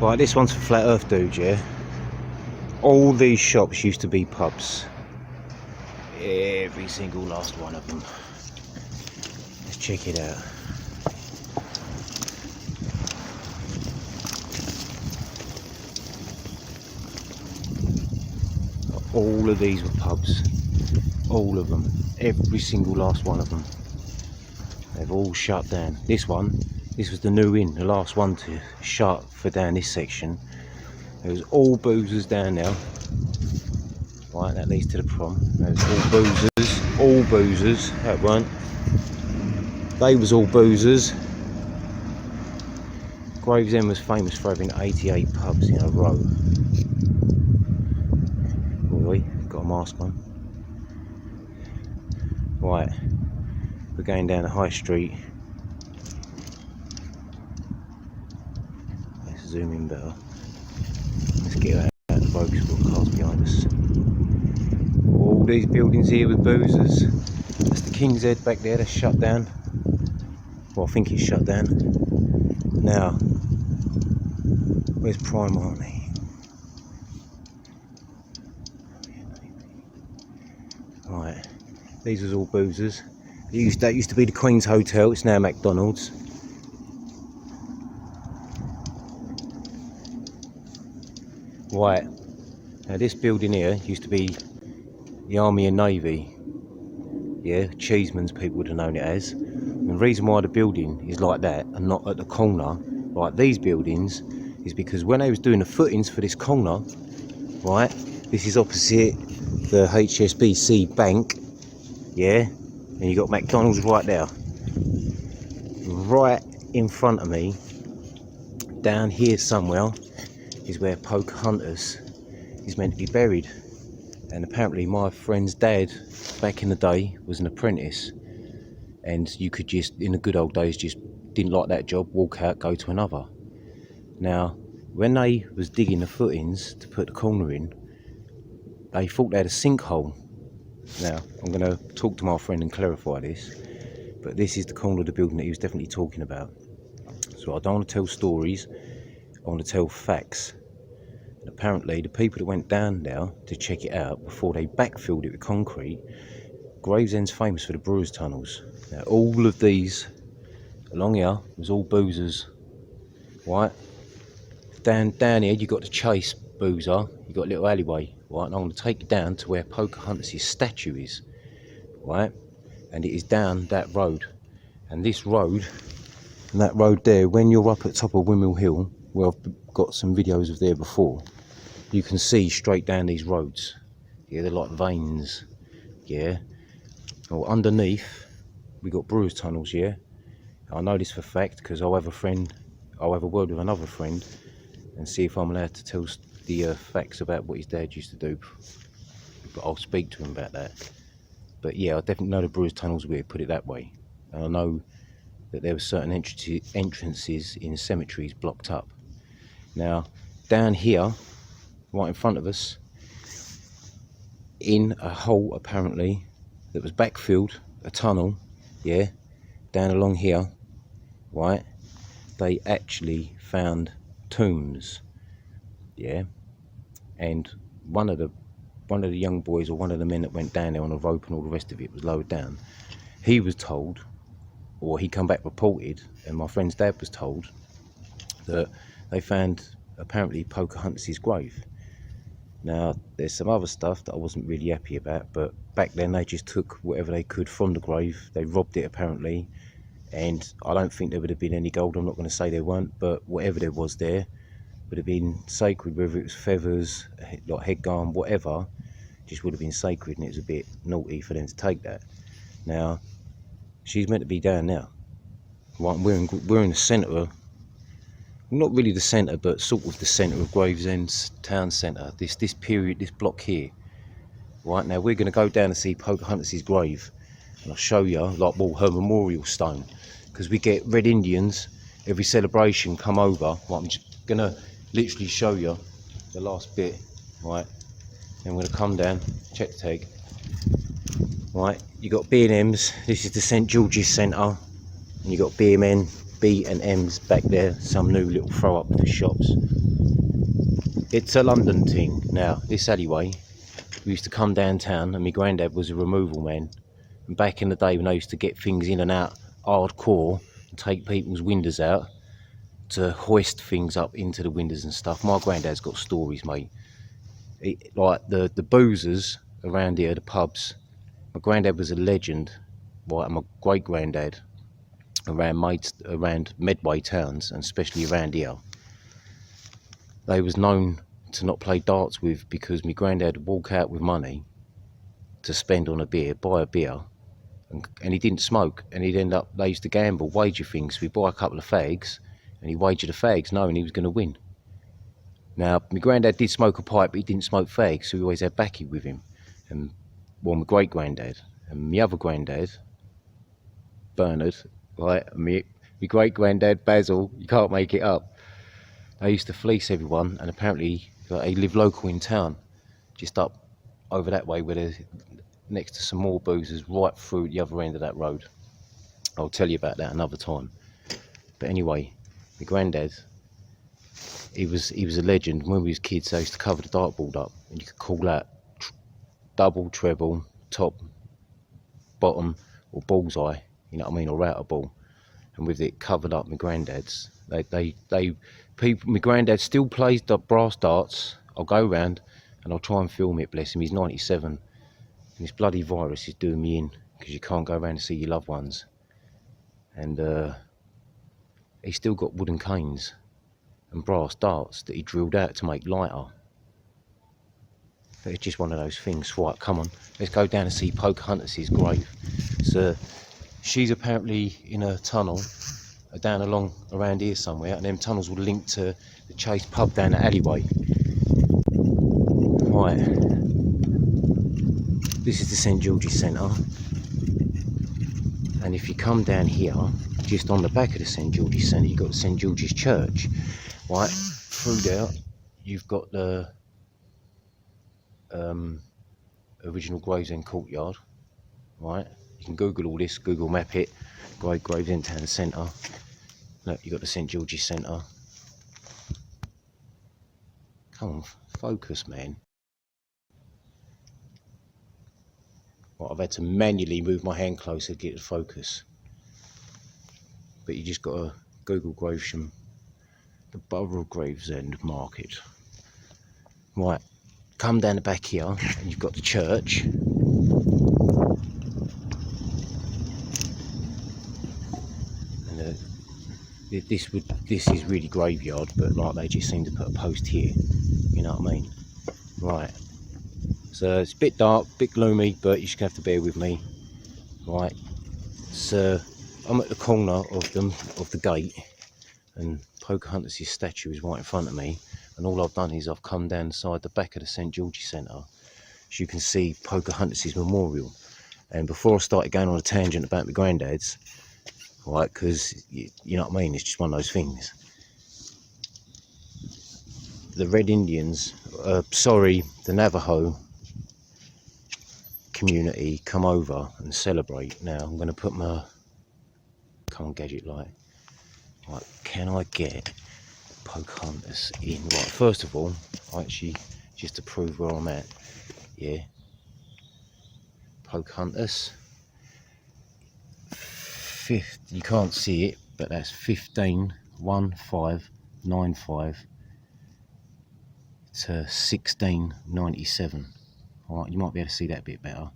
Right, this one's for Flat Earth dudes, yeah? All these shops used to be pubs. Every single last one of them. Let's check it out. All of these were pubs. All of them. Every single last one of them. They've all shut down. This was the new inn, the last one to shut for down this section. There was all boozers down there. Right, that leads to the prom. There was all boozers. That weren't. They was all boozers. Gravesend was famous for having 88 pubs in a row. Boy, got a mask on. Right, we're going down the high street. Let's zoom in better. Let's get out of the road because we've got cars behind us. All these buildings here with boozers. That's the King's Head back there, that's shut down. Well, I think it's shut down. Now, where's Prime Army? Right, these was all boozers. That used to be the Queen's Hotel, it's now McDonald's. Right, now this building here used to be the Army and Navy. Yeah, Cheeseman's people would have known it as. And the reason why the building is like that and not at the corner, like these buildings, is because when they was doing the footings for this corner, right, this is opposite the HSBC bank, yeah, and you got McDonald's right there. Right in front of me, down here somewhere, is where Pocahontas is meant to be buried. And apparently my friend's dad back in the day was an apprentice, and you could just, in the good old days, just didn't like that job, walk out, go to another. Now, when they was digging the footings to put the corner in, they thought they had a sinkhole. Now, I'm going to talk to my friend and clarify this, but this is the corner of the building that he was definitely talking about. So I don't want to tell stories, I want to tell facts. And apparently the people that went down there to check it out before they backfilled it with concrete, Gravesend's famous for the brewers tunnels. Now all of these along here was all boozers, right? Down here you got the Chase boozer, you got a little alleyway, right? And I'm going to take you down to where Pocahontas' statue is, right? And it is down that road. And this road, and that road there, when you're up at top of Windmill Hill, where I've got some videos of there before, you can see straight down these roads. Yeah, they're like veins. Yeah. Well, underneath, we got brewers tunnels. Yeah. I know this for a fact because I'll have a word with another friend and see if I'm allowed to tell the facts about what his dad used to do. But I'll speak to him about that. But yeah, I definitely know the brewers tunnels weird, put it that way. And I know that there were certain entrances in cemeteries blocked up. Now, down here, right in front of us, in a hole apparently that was backfilled, a tunnel, yeah, down along here, right, they actually found tombs, yeah, and one of the young boys, or one of the men that went down there on a rope and all the rest of it was lowered down, he was told, or he come back reported, and my friend's dad was told, that they found apparently Pocahontas' grave. Now there's some other stuff that I wasn't really happy about, but back then they just took whatever they could from the grave. They robbed it apparently, and I don't think there would have been any gold. I'm not going to say there weren't, but whatever there was there would have been sacred, whether it was feathers, like head garm, whatever, just would have been sacred, and it was a bit naughty for them to take that. Now she's meant to be down now, right? We're in the centre of, not really the centre, but sort of the centre of Gravesend's town centre, this period, this block here. Right, now we're going to go down to see Pocahontas' grave, and I'll show you, like, well, her memorial stone, because we get Red Indians every celebration come over. Right, I'm just going to literally show you the last bit, right, and we're going to come down, check the tag. Right, you got B&M's, this is the St George's Centre, and you got B&M's back there, some new little throw up for shops. It's a London thing. Now, this alleyway, we used to come downtown, and my granddad was a removal man. And back in the day when I used to get things in and out hardcore, and take people's windows out to hoist things up into the windows and stuff, my granddad's got stories, mate. Like the boozers around here, the pubs. My granddad was a legend, right? And my great granddad around Medway towns, and especially around here, they was known to not play darts with, because my granddad would walk out with money to spend on a beer, buy a beer, and he didn't smoke, and he'd end up, they used to gamble, wager things. We'd buy a couple of fags, and he wagered the fags knowing he was going to win. Now, my granddad did smoke a pipe, but he didn't smoke fags, so he always had baccy with him. And, well, my great granddad, and my other granddad, Bernard, right, and my great granddad, Basil, you can't make it up. They used to fleece everyone, and apparently they live local in town, just up over that way, where they're next to some more boozers, right through the other end of that road. I'll tell you about that another time. But anyway, my granddad, he was a legend. When we was kids, they used to cover the dartboard up, and you could call out double, treble, top, bottom, or bullseye, you know what I mean, or out a ball. And with it covered up, my granddad's, people, my granddad still plays the brass darts. I'll go round and I'll try and film it, bless him. He's 97, and this bloody virus is doing me in, because you can't go around and see your loved ones. And he's still got wooden canes and brass darts that he drilled out to make lighter. But it's just one of those things. Right, come on, let's go down and see Pocahontas' grave. So she's apparently in a tunnel down along around here somewhere, and them tunnels will link to the Chase pub down the alleyway. Right, this is the St George's Centre, and if you come down here, just on the back of the St George's Centre, you've got the St George's Church. Right, through there you've got the original Gravesend courtyard. Right, you can Google all this, Google map it, Gravesend Town Centre. Look, you've got the St George's Centre. Come on, focus, man. Well, I've had to manually move my hand closer to get it to focus. But you just got to Google Gravesham, the Borough of Gravesend Market. Right, come down the back here, and you've got the church. And this is really graveyard, but like they just seem to put a post here. You know what I mean? Right. So it's a bit dark, a bit gloomy, but you just have to bear with me. Right. So I'm at the corner of the gate, and Pocahontas' statue is right in front of me. And all I've done is I've come down the back of the St George's Centre, so you can see Pocahontas' memorial. And before I started going on a tangent about my granddad's, right, because you know what I mean, it's just one of those things. The Red Indians, the Navajo community come over and celebrate. Now I'm going to put my, come on gadget light. Right, can I get Pocahontas in? Right, first of all, actually, just to prove where I'm at, yeah, Pocahontas, you can't see it, but that's 151595 to 1697. Alright, you might be able to see that a bit better.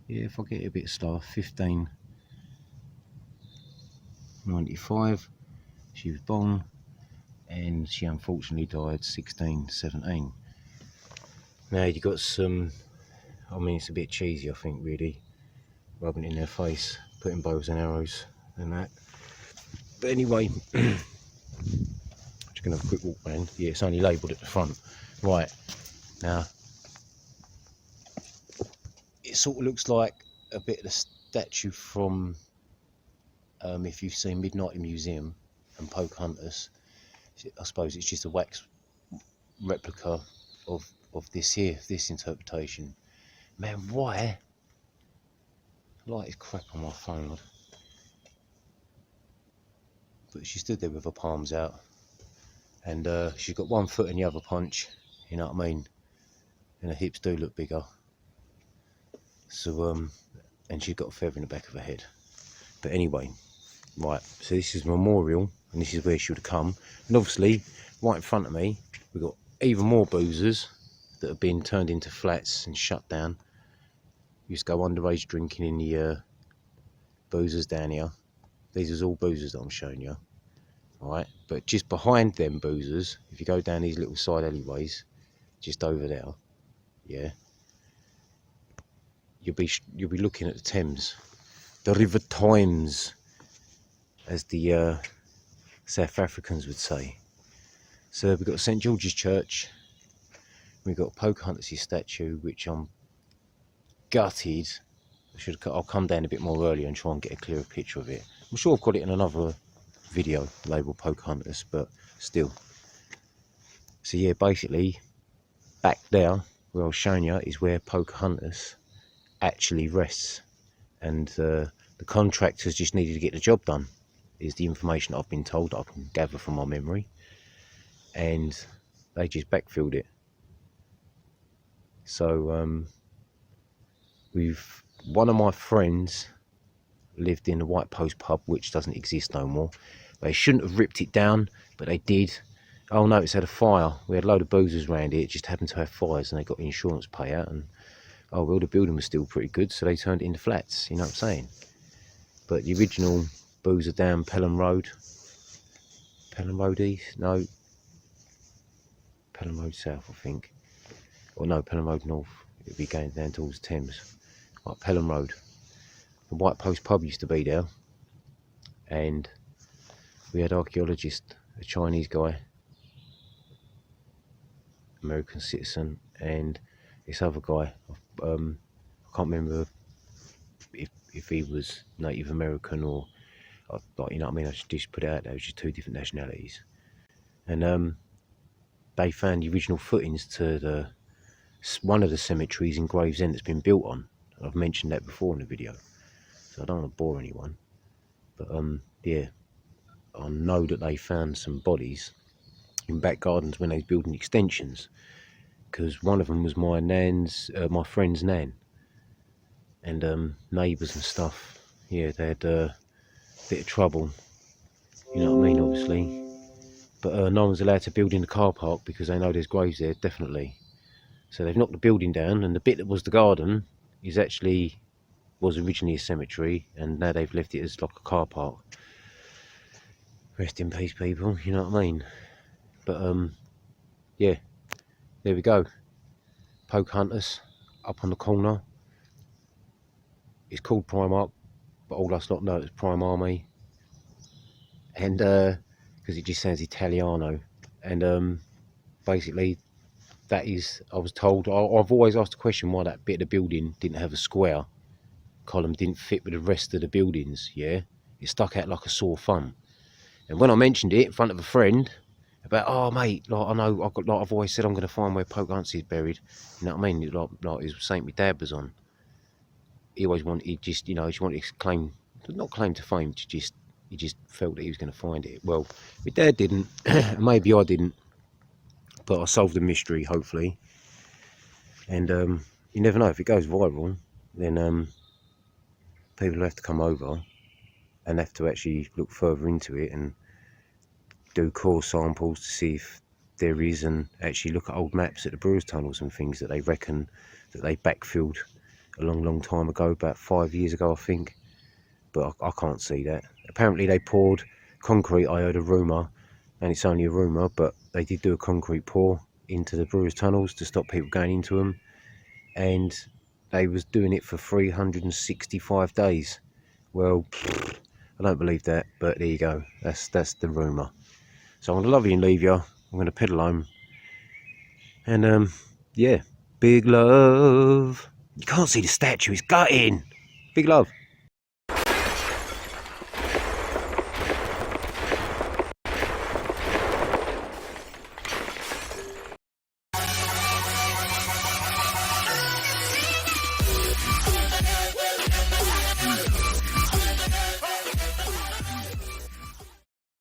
Yeah, if I get it a bit slower, 1595, she was born, and she unfortunately died 1617. Now you got some, I mean, it's a bit cheesy, I think, really, rubbing it in their face, putting bows and arrows and that. But anyway, just gonna have a quick walk round. Yeah, it's only labelled at the front. Right, now it sort of looks like a bit of the statue from, if you've seen Midnight Museum and Pocahontas, I suppose it's just a wax replica of this here, this interpretation. Man, why? Light is crap on my phone. But she stood there with her palms out, and she's got 1 foot in the other punch, you know what I mean, and her hips do look bigger. So and she's got a feather in the back of her head. But anyway, right, so this is memorial, and this is where she would have come. And obviously right in front of me we've got even more boozers that have been turned into flats and shut down. Used to go underage drinking in the boozers down here. These is all boozers that I'm showing you. Alright, but just behind them boozers, if you go down these little side alleyways, just over there, yeah, you'll be looking at the Thames, the River Thames, as the South Africans would say. So we've got St George's Church, we've got Pocahontas' statue, which I'm gutted. I'll come down a bit more earlier and try and get a clearer picture of it. I'm sure I've got it in another video labelled Pocahontas, but still. So yeah, basically back there where I was showing you is where Pocahontas actually rests, and the contractors just needed to get the job done, is the information I've been told, I can gather from my memory, and they just backfilled it. So one of my friends lived in the White Post pub, which doesn't exist no more. They shouldn't have ripped it down, but they did. Oh no, it's had a fire. We had a load of boozers around it. It just happened to have fires, and they got the insurance payout. And oh well, the building was still pretty good, so they turned it into flats. You know what I'm saying? But the original boozer down Pelham Road East, no, Pelham Road South, I think, or no, Pelham Road North. It'd be going down towards Thames, like Pelham Road. The White Post pub used to be there, and we had archaeologist, a Chinese guy, American citizen, and this other guy. I can't remember if he was Native American or, like, you know what I mean. I should just put it out there. It was just 2 different nationalities, and they found the original footings to one of the cemeteries in Gravesend that's been built on. I've mentioned that before in the video, so I don't want to bore anyone. But yeah, I know that they found some bodies in back gardens when they was building extensions, because one of them was my friend's nan, and neighbours and stuff. Yeah, they had a bit of trouble, you know what I mean, obviously. But no one's allowed to build in the car park because they know there's graves there, definitely. So they've knocked the building down, and the bit that was the garden was originally a cemetery, and now they've left it as like a car park. Rest in peace, people, you know what I mean. But yeah, there we go. Pocahontas up on the corner. It's called Primark, but all us lot know it's Prime Army, and because it just sounds Italiano. And basically, that is, I was told, I've always asked the question why that bit of the building didn't have a square column, didn't fit with the rest of the buildings. Yeah, it stuck out like a sore thumb. And when I mentioned it in front of a friend about, oh mate, like, I know I've always said I'm going to find where Pocahontas is buried, you know what I mean, like it was something my dad was on. He always wanted, he just wanted to claim, not claim to fame, he just felt that he was going to find it. Well, my dad didn't, maybe I didn't, but I solved the mystery, hopefully. And you never know, if it goes viral, then people will have to come over and have to actually look further into it and do core samples to see if there is, and actually look at old maps at the Brewers tunnels and things that they reckon that they backfilled a long time ago, about 5 years ago, I think. But I can't see that. Apparently they poured concrete, I heard a rumour, and it's only a rumour, but they did do a concrete pour into the Brewers tunnels to stop people going into them, and they was doing it for 365 days. Well, I don't believe that, but there you go. That's the rumour. So I'm going to love you and leave you. I'm going to pedal home. And yeah, big love. You can't see the statue, it's gutting. Big love.